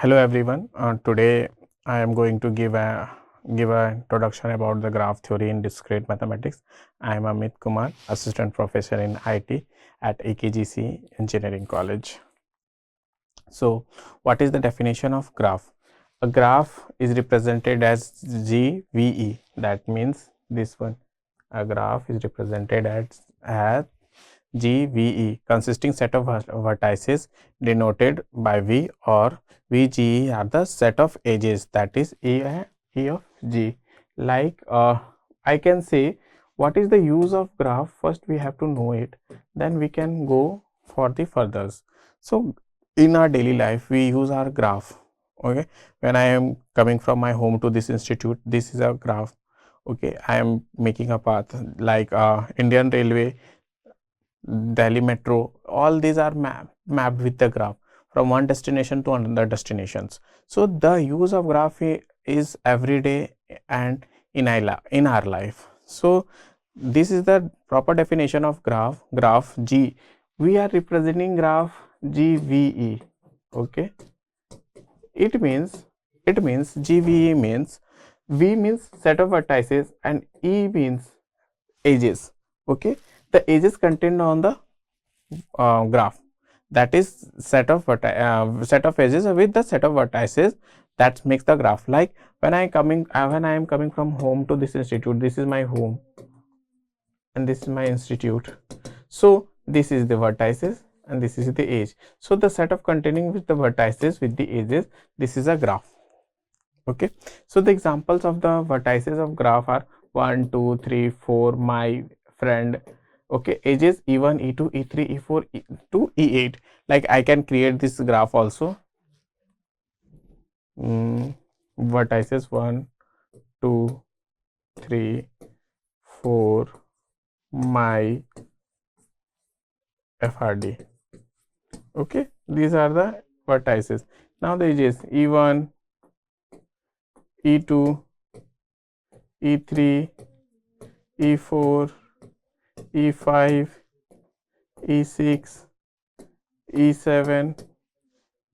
Hello everyone. Today I am going to give a introduction about the graph theory in discrete mathematics. I am Amit Kumar, assistant professor in IT at Akgec Engineering College. So, what is the definition of graph? A graph is represented as GVE. That means this one. A graph is represented as GVE, consisting set of vertices denoted by V, or VGE are the set of edges, that is E of G. Like I can say what is the use of graph. First we have to know it, then we can go for the furthers. So in our daily life we use our graph. Okay, when I am coming from my home to this institute, this is a graph. Okay, I am making a path like Indian Railway, Delhi Metro, all these are mapped with the graph from one destination to another destinations. So the use of graph is every day and in our life. So this is the proper definition of graph. Graph G, we are representing graph GVE. Okay, it means GVE means V means set of vertices and E means edges. Okay, the edges contained on the graph, that is set of edges with the set of vertices, that makes the graph. Like when I am coming from home to this institute, this is my home and this is my institute. So this is the vertices and this is the edge. So the set of containing with the vertices with the edges, this is a graph. Okay, so the examples of the vertices of graph are 1 2 3 4, my friend. Okay, edges E1 E2 E3 E4 E2 E8. Like I can create this graph also. Vertices 1 2 3 4, my FRD. Okay, these are the vertices. Now the edges E1 E2 E3 E4 E5 E6 E7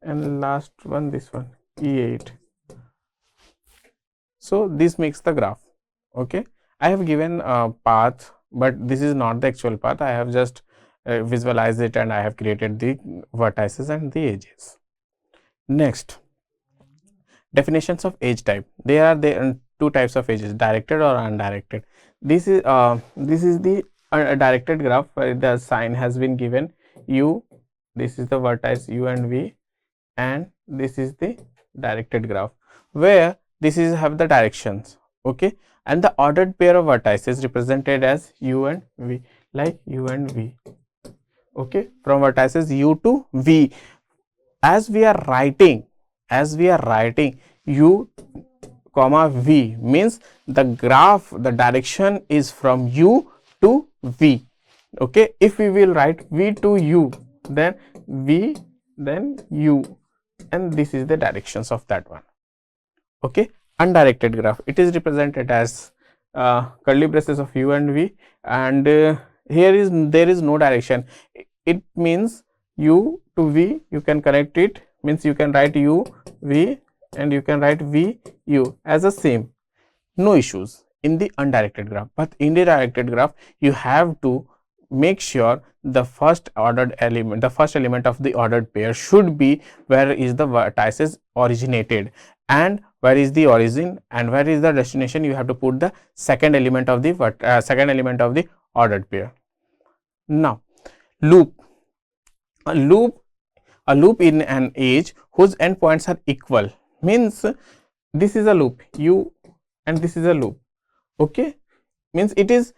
and last one, this one, E8. So this makes the graph. Okay, I have given a path, but this is not the actual path. I have just visualized it and I have created the vertices and the edges. Next, definitions of edge type. There are two types of edges, directed or undirected. This is the directed graph where the sign has been given U. This is the vertex U and V, and this is the directed graph where this is have the directions. Okay, and the ordered pair of vertices represented as U and V, like U and V. Okay, from vertices U to V, as we are writing U comma V means the graph, the direction is from U to V. Okay, if we will write V to U, then V, then U, and this is the directions of that one. Okay, undirected graph, it is represented as curly braces of U and V, and there is no direction. It means U to V, you can connect it, means you can write U V and you can write V U as the same, no issues in the undirected graph. But in the directed graph, you have to make sure the first element of the ordered pair should be where is the vertices originated, and where is the origin and where is the destination. You have to put the second element of the ordered pair. Now loop, a loop in an edge whose endpoints are equal, means this is a loop U and this is a loop. Okay, means it is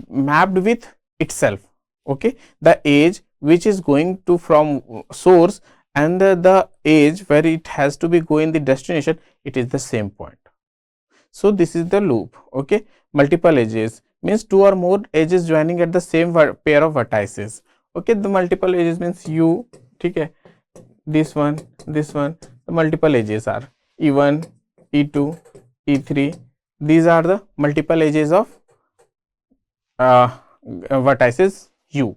mapped with itself. Okay, the edge which is going to from source and the edge where it has to be going the destination, it is the same point. So this is the loop. Okay, multiple edges means two or more edges joining at the same pair of vertices. Okay, the multiple edges means U. Okay, this one, the multiple edges are E1 E2 E3. These are the multiple edges of vertices U.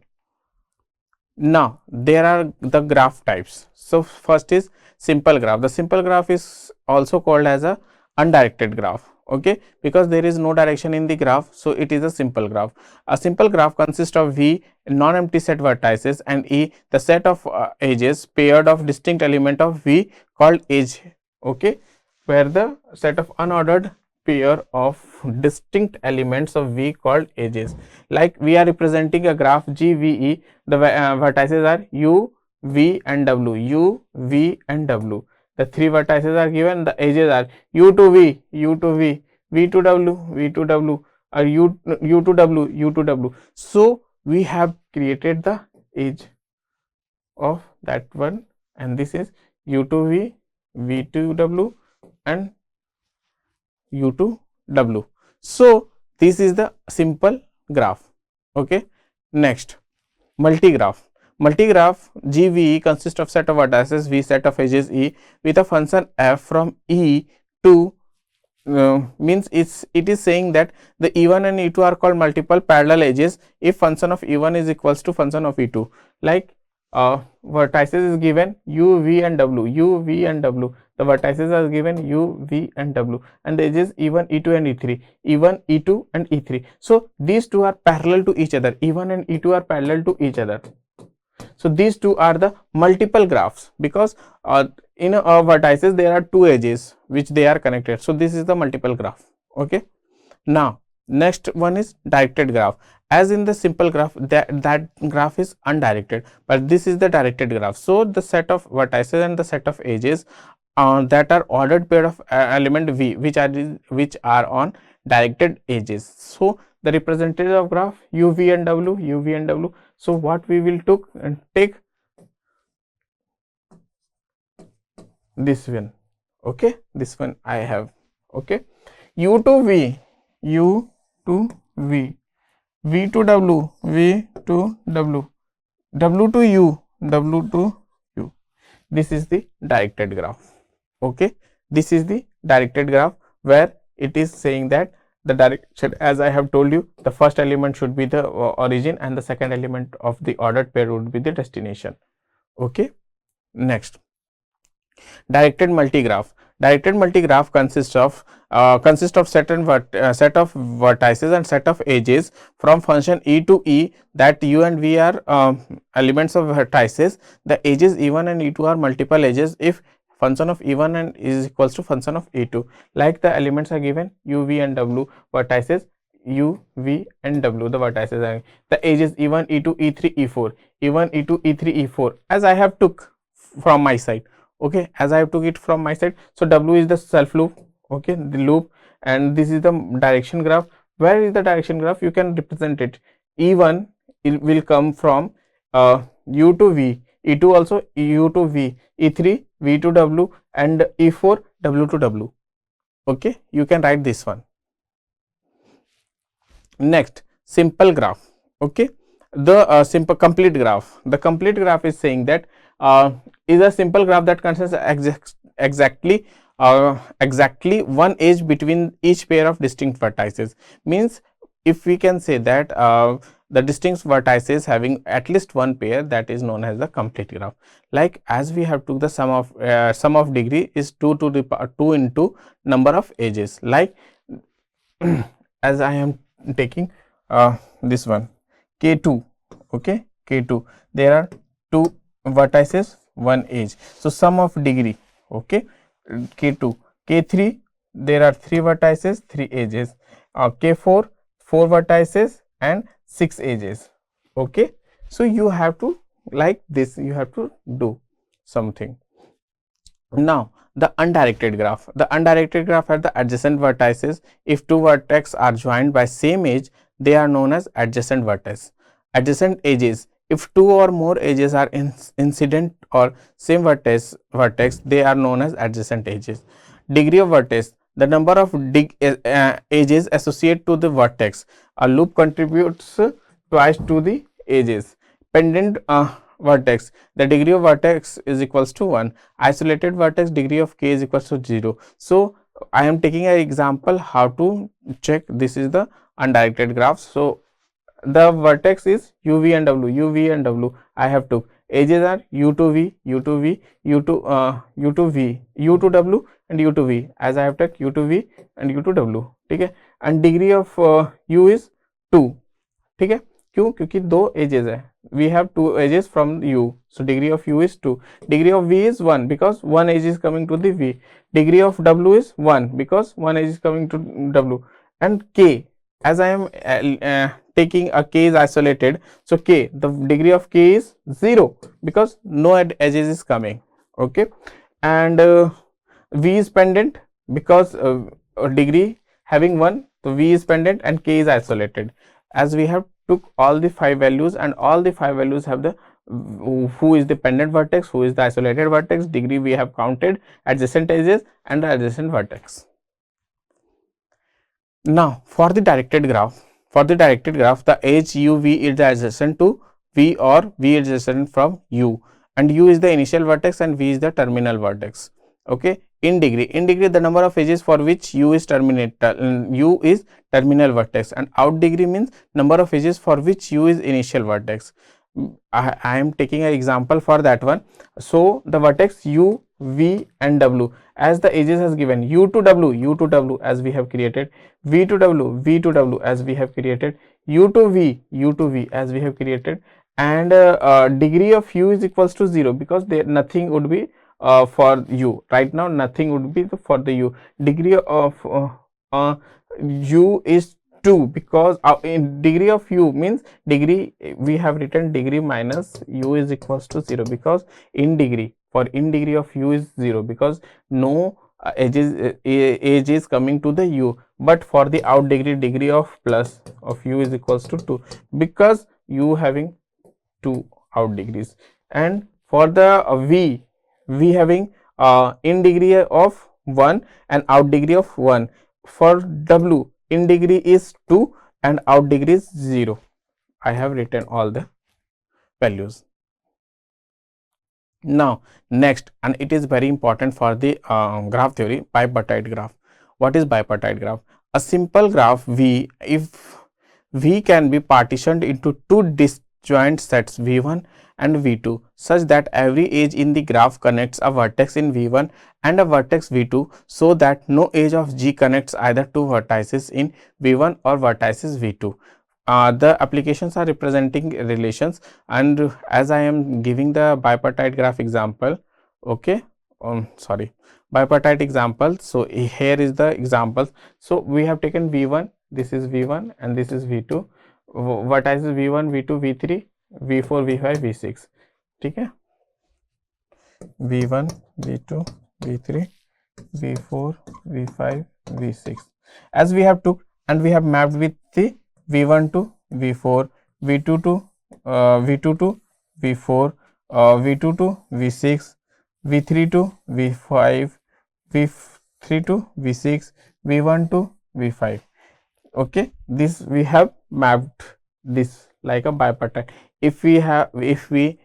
Now there are the graph types. So first is simple graph. The simple graph is also called as a undirected graph, okay, because there is no direction in the graph, so it is a simple graph. A simple graph consists of V non-empty set vertices and E the set of edges paired of distinct element of V called edge, okay, where the set of unordered pair of distinct elements of V called edges. Like we are representing a graph GVE, the vertices are U, V and W, U, V and W. The three vertices are given, the edges are U to V, U to V, V to W, V to W, or U to W, U to W. So we have created the edge of that one, and this is U to V, V to W and U to W. So this is the simple graph, okay. Next, multigraph. Multigraph GVE consists of set of vertices V, set of edges E with a function f from E to means it is saying that the E1 and E2 are called multiple parallel edges if function of E1 is equals to function of E2. Like vertices is given U, V and W, U, V and W. The vertices are given U, V and W, and the edges E1, E2 and E3, E1, E2 and E3. So these two are parallel to each other, E1 and E2 are parallel to each other. So these two are the multiple graphs, because in vertices there are two edges which they are connected. So this is the multiple graph, okay. Now next one is directed graph. As in the simple graph, that graph is undirected, but this is the directed graph. So the set of vertices and the set of edges that are ordered pair of element V which are on directed edges. So the representative of graph U, V and W, U, V and W. So what we will take this one, okay, this one I have, okay, U to V, U to V, V to W, V to W, W to U, W to U. This is the directed graph, okay. This is the directed graph where it is saying that the direction, as I have told you, the first element should be the origin and the second element of the ordered pair would be the destination, okay. Next, directed multigraph. Directed multigraph consists of set of vertices and set of edges from function E to E, that U and V are elements of vertices. The edges E1 and E2 are multiple edges if function of E1 and is equals to function of E2. Like the elements are given U, V and W, vertices U, V and W, the vertices are the edges E1, E2, E3, E4, E1, E2, E3, E4, as I have took from my side, okay, as I have took it from my side. So W is the self loop, okay, the loop, and this is the direction graph. Where is the direction graph? You can represent it. E1 it will come from U to V, E2 also U to V, E3 V to W and E4 W to W, okay. You can write this one. Next, simple graph, okay. The simple complete graph. The complete graph is saying that is a simple graph that contains exactly one edge between each pair of distinct vertices. Means if we can say that the distinct vertices having at least one pair, that is known as the complete graph. Like as we have took the sum of degree is 2 to the power 2 into number of edges. Like as I am taking this one K2, okay, K2, there are two vertices, one edge. So sum of degree, okay, K2, K3, there are three vertices, three edges, K4, four vertices and 6 edges, okay. So you have to like this, you have to do something. Now the undirected graph. The undirected graph are the adjacent vertices. If two vertex are joined by same edge, they are known as adjacent vertex. Adjacent edges, if two or more edges are incident or same vertex, they are known as adjacent edges. Degree of vertex, the number of edges associated to the vertex. A loop contributes twice to the edges. Pendant vertex, the degree of vertex is equals to 1. Isolated vertex, degree of k is equals to 0. So I am taking an example how to check. This is the undirected graph. So the vertex is UV and W, UV and W I have took, edges are u to v, u to v, u to v, u to w and u to v, as I have taken u to v and u to w, ठीक है. And degree of u is 2, ठीक है. क्यों? क्योंकि दो edges है, we have two edges from u, so degree of u is 2. Degree of v is 1 because one edge is coming to the v. Degree of w is 1 because one edge is coming to w. And k, as I am taking a k is isolated, so k, the degree of k is 0 because no edges is coming, okay. And v is pendant because degree having 1, so v is pendant and k is isolated. As we have took all the 5 values and all the 5 values have the who is the pendant vertex, who is the isolated vertex, degree we have counted, adjacent edges and the adjacent vertex. Now for the directed graph, the edge u v is the adjacent to v or v is adjacent from u, and u is the initial vertex and v is the terminal vertex, okay. In degree the number of edges for which u is terminal vertex, and out degree means number of edges for which u is initial vertex. I am taking an example for that one. So the vertex u, v and w, as the edges has given u to w as we have created, v to w as we have created, u to v as we have created, and degree of u is equals to 0 because there nothing would be for u right now, nothing would be for the u. Degree of u is 2 because in degree of u means degree, we have written degree minus u is equals to 0 because in degree of u is 0 because no edge is coming to the u, but for the out degree of plus of u is equals to 2 because u having 2 out degrees. And for the v having in degree of 1 and out degree of 1. For w, in degree is 2 and out degree is 0. I have written all the values. Now next, and it is very important for the graph theory, bipartite graph. What is bipartite graph? A simple graph v, if v can be partitioned into two disjoint sets v1 and v2 such that every edge in the graph connects a vertex in v1 and a vertex v2, so that no edge of g connects either two vertices in v1 or vertices v2. The applications are representing relations, and as I am giving the bipartite graph example, okay, bipartite example. So here is the example. So we have taken v1, this is v1 and this is v2, vertices v1, v2, v3, v4, v5, v6, ठीक है, v1, v2, v3, v4, v5, v6, as we have took and we have mapped with the v1 to v4, v2 to v2 to v4, v2 to v6, v3 to v5, v3 to v6, v1 to v5, okay. This we have mapped this like a bipartite. If we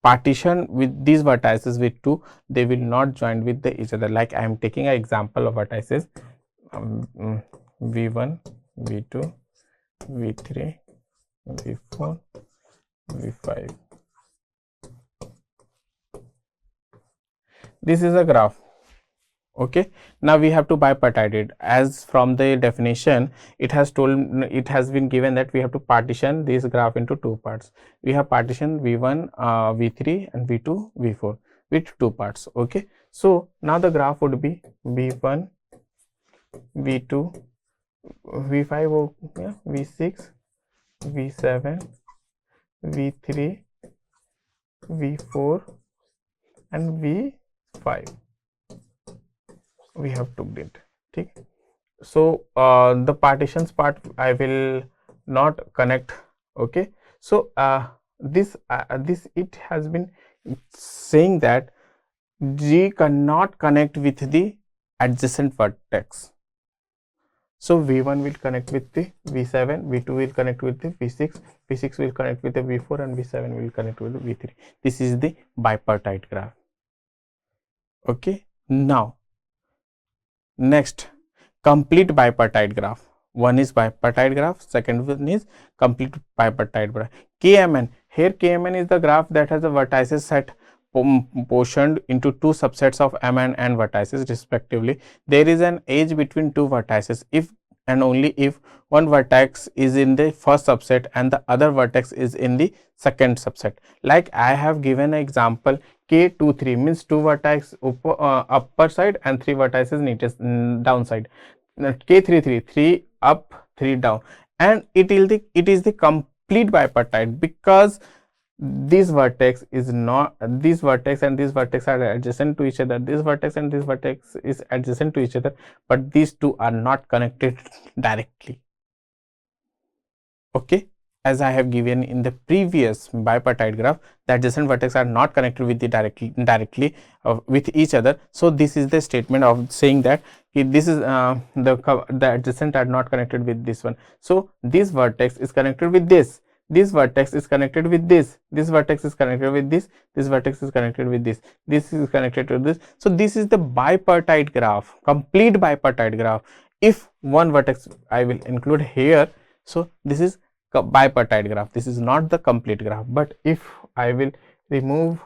partition with these vertices with 2, they will not join with each other. Like I am taking an example of vertices v1, v2, v3, v4, v5. This is a graph, okay. Now we have to bipartite it, as from the definition it has been given that we have to partition this graph into two parts. We have partitioned v1, v3 and v2, v4 with two parts, okay. So now the graph would be v1, v2, v5, yeah, v6, v7, v3, v4 and v5. We have took it, ठीक. So the partitions part I will not connect, okay. So this it has been saying that G cannot connect with the adjacent vertex. So v1 will connect with the v7, v2 will connect with the v6, v6 will connect with the v4 and v7 will connect with the v3. This is the bipartite graph, okay. Now next, complete bipartite graph. One is bipartite graph, second one is complete bipartite graph. KMN, Here Kmn is the graph that has the vertices set portioned into two subsets of m and n vertices respectively. There is an edge between two vertices if and only if one vertex is in the first subset and the other vertex is in the second subset. Like I have given an example, K23 means two vertex upper side and three vertices downside. K33 3 up 3 down, and it is the complete bipartite because this vertex is not, this vertex and this vertex are adjacent to each other, this vertex and this vertex is adjacent to each other, but these two are not connected directly. Okay, as I have given in the previous bipartite graph, the adjacent vertex are not connected with the directly with each other. So this is the statement of saying that this is the adjacent are not connected with this one. So this vertex is connected with this vertex is connected with this vertex is connected with this vertex is connected with this is connected to this. So this is the bipartite graph, complete bipartite graph. If one vertex I will include here, so this is bipartite graph, this is not the complete graph. But if I will remove,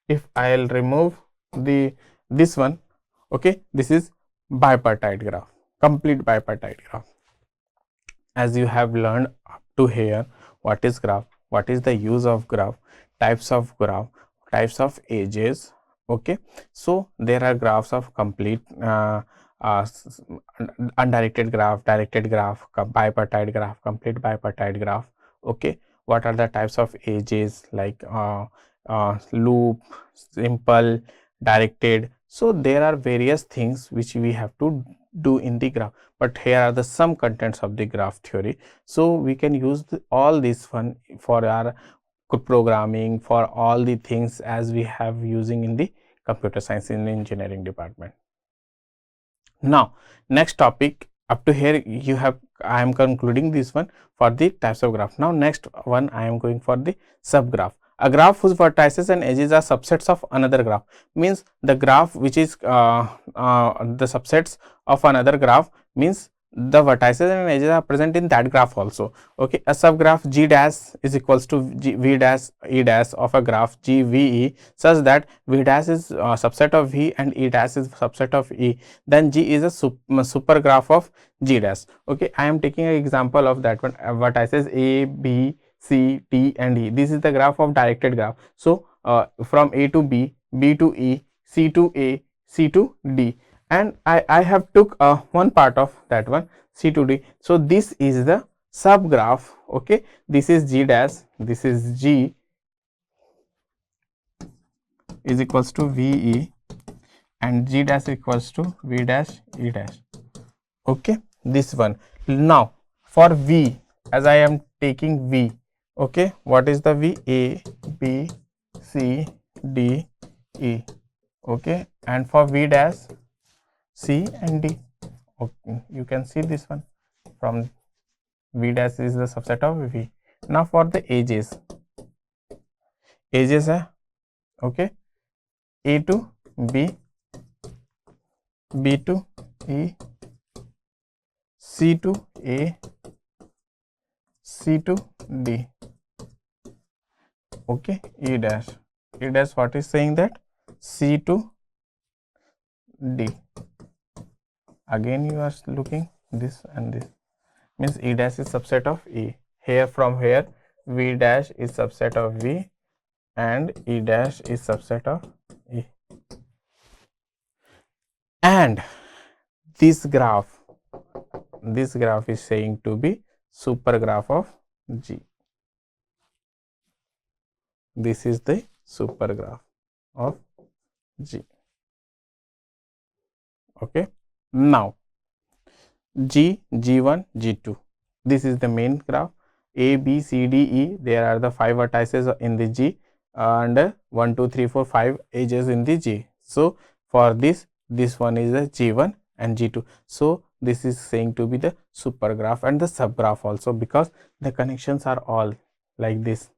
if I will remove this one, okay, this is bipartite graph, complete bipartite graph. As you have learned up to here, what is graph, what is the use of graph, types of graph, types of edges. Okay, so there are graphs of complete undirected graph, directed graph, bipartite graph, complete bipartite graph. Okay, what are the types of edges, like loop, simple, directed. So there are various things which we have to do in the graph, but here are the some contents of the graph theory. So we can use all this one for our programming, for all the things as we have using in the computer science in the engineering department. Now next topic, up to here you have, I am concluding this one for the types of graph. Now next one I am going for the subgraph. A graph whose vertices and edges are subsets of another graph, means the graph which is the subsets of another graph, means the vertices and edges are present in that graph also. Okay, a subgraph G dash is equals to V dash E dash of a graph G V E, such that V dash is a subset of V and E dash is subset of E, then G is a super graph of G dash. Okay, I am taking an example of that one, vertices A, B, C, T and E. This is the graph of directed graph. So from A to B, B to E, C to A, C to D, and I have took one part of that one, C to D. So this is the subgraph. Okay, this is G dash, this is G is equals to VE and G dash equals to V dash E dash. Okay, this one. Now for V, as I am taking V, okay, what is the V? A, B, C, D, E. Okay, and for V dash, C and D. Okay, you can see this one, from V dash is the subset of V. Now for the edges है, okay, A to B, B to E, C to A, C to D. Okay, E dash, what is saying that? C to D. Again you are looking this and this, means E dash is subset of E. Here from here V dash is subset of V and E dash is subset of E. And this graph is saying to be super graph of G. This is the super graph of G. Okay, now G, G1, G2, this is the main graph. A, B, C, D, E, there are the 5 vertices in the G and 1, 2, 3, 4, 5 edges in the G. So for this one is the G1 and G2. So this is saying to be the super graph and the subgraph also, because the connections are all like this: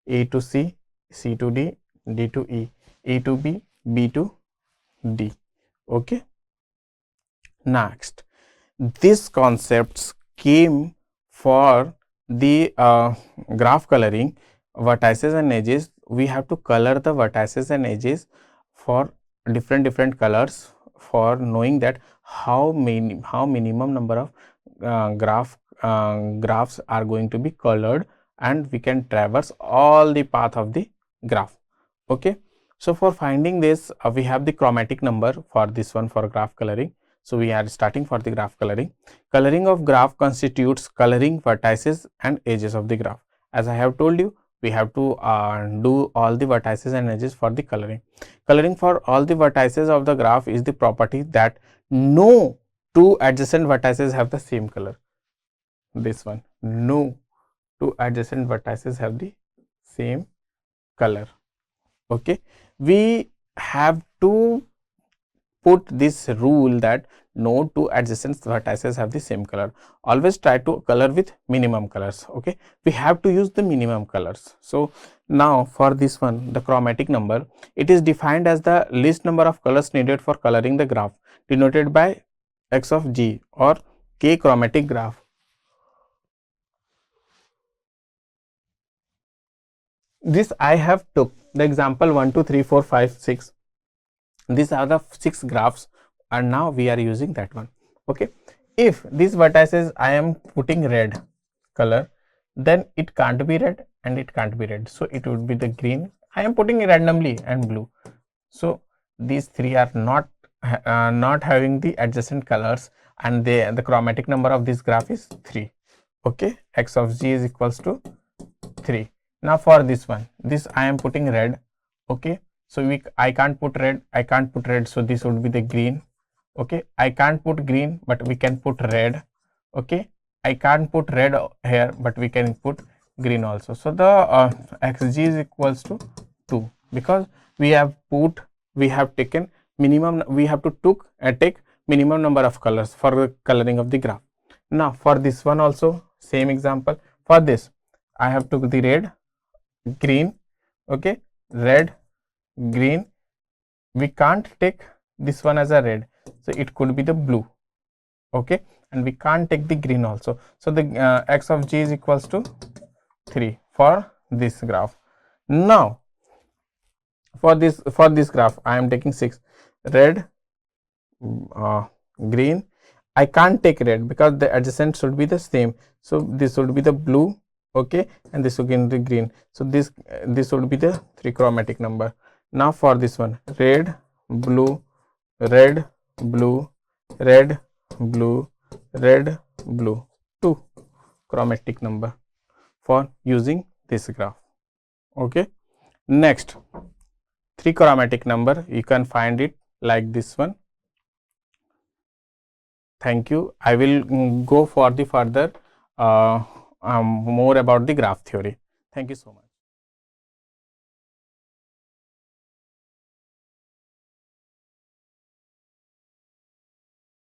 A to C, C to D, D to E, A to B, B to D. Okay, next, these concepts came for the graph coloring vertices and edges, we have to color the vertices and edges for different colors, for knowing that how minimum number of graphs are going to be colored, and we can traverse all the path of the graph. Okay. So for finding this, we have the chromatic number for this one for graph coloring. So we are starting for the graph coloring. Coloring of graph constitutes coloring vertices and edges of the graph. As I have told you, we have to do all the vertices and edges for the coloring. Coloring for all the vertices of the graph is the property that no two adjacent vertices have the same color. This one, no two adjacent vertices have the same color. Okay, we have to put this rule that no two adjacent vertices have the same color. Always try to color with minimum colors. Okay, we have to use the minimum colors. So now for this one, the chromatic number, it is defined as the least number of colors needed for coloring the graph, denoted by x of g or k chromatic graph. This I have took the example 1 2 3 4 5 6. These are the 6 graphs, and now we are using that one. Okay, if these vertices I am putting red color, then it can't be red and it can't be red, so it would be the green. I am putting randomly and blue, so these three are not having the adjacent colors, and the chromatic number of this graph is 3. Okay, x of g is equals to 3. Now for this one, this I am putting red. Okay, so I can't put red, so this would be the green. Okay, I can't put green, but we can put red. Okay, I can't put red here, but we can put green also. So the xg is equals to 2, because we have taken minimum, we have to take minimum number of colors for the coloring of the graph. Now for this one also same example. For this I have took the red, green, okay, red, green. We can't take this one as a red, so it could be the blue. Okay, and we can't take the green also, so the x of g is equals to 3 for this graph. Now for this graph I am taking 6, red, green. I can't take red because the adjacent should be the same, so this would be the blue. Okay, and this again the green, so this would be the 3 chromatic number. Now for this one, red, blue, red, blue, red, blue, red, blue, 2 chromatic number for using this graph. Okay, next 3 chromatic number, you can find it like this one. Thank you. I will go for the further more about the graph theory. Thank you so much.